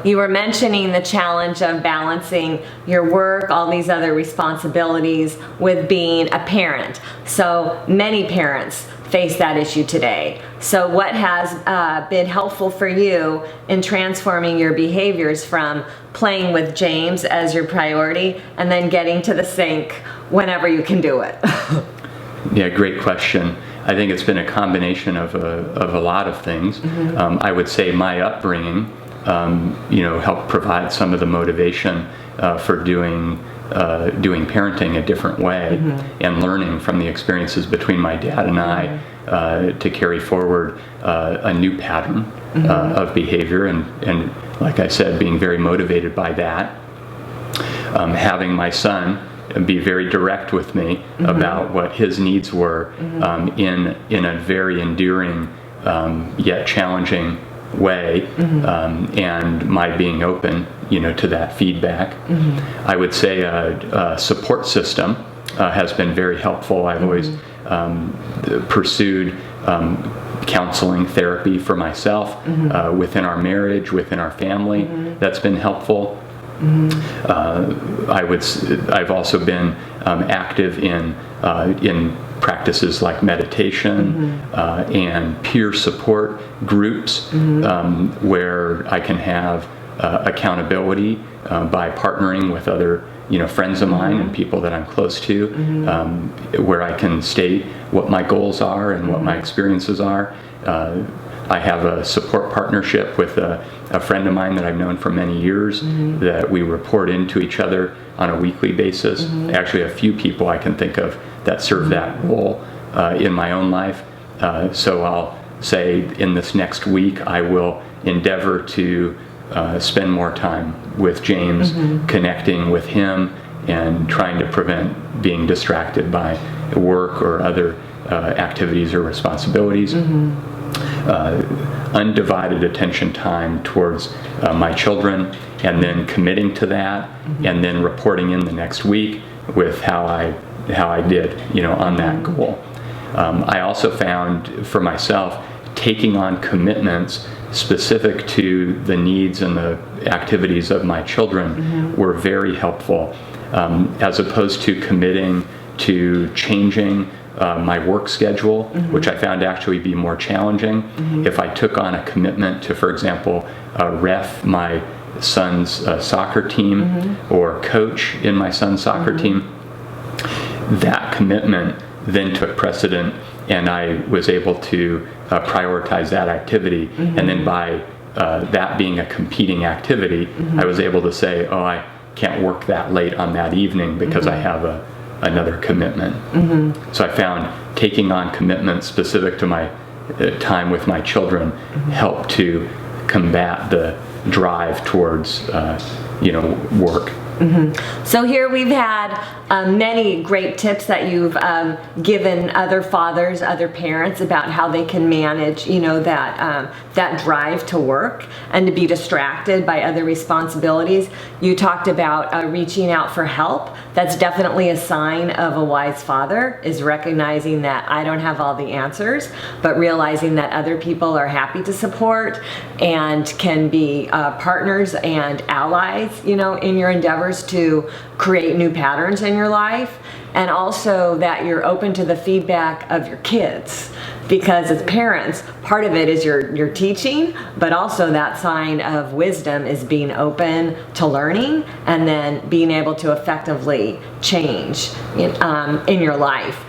you were mentioning the challenge of balancing your work, all these other responsibilities with being a parent. So many parents face that issue today. So what has been helpful for you in transforming your behaviors from playing with James as your priority and then getting to the sink whenever you can do it? Yeah, great question. I think it's been a combination of a lot of things. I would say my upbringing, helped provide some of the motivation for doing parenting a different way, and learning from the experiences between my dad and I to carry forward a new pattern of behavior, and like I said, being very motivated by that. Having my son be very direct with me about what his needs were in a very endearing yet challenging way, and my being open to that feedback. I would say a support system has been very helpful. I've always pursued counseling, therapy for myself within our marriage, within our family. That's been helpful. I've also been active in practices like meditation and peer support groups, where I can have accountability by partnering with other friends of mine and people that I'm close to, where I can state what my goals are and what my experiences are. I have a support partnership with a friend of mine that I've known for many years, that we report into each other on a weekly basis. Actually, a few people I can think of that serve that role in my own life. So I'll say in this next week, I will endeavor to spend more time with James, connecting with him and trying to prevent being distracted by work or other activities or responsibilities. Undivided attention time towards my children, and then committing to that, and then reporting in the next week with how I did on that goal. I also found for myself, taking on commitments specific to the needs and the activities of my children were very helpful, as opposed to committing to changing my work schedule, which I found actually be more challenging. If I took on a commitment to, for example, ref my son's soccer team or coach in my son's soccer team, that commitment then took precedent, and I was able to prioritize that activity. And then by that being a competing activity, I was able to say, oh, I can't work that late on that evening because I have another commitment. So I found taking on commitments specific to my time with my children helped to combat the drive towards work. So here we've had many great tips that you've given other fathers, other parents, about how they can manage, that drive to work and to be distracted by other responsibilities. You talked about reaching out for help. That's definitely a sign of a wise father, is recognizing that I don't have all the answers, but realizing that other people are happy to support and can be partners and allies, in your endeavors to create new patterns in your life, and also that you're open to the feedback of your kids, because as parents, part of it is your teaching, but also that sign of wisdom is being open to learning and then being able to effectively change in your life.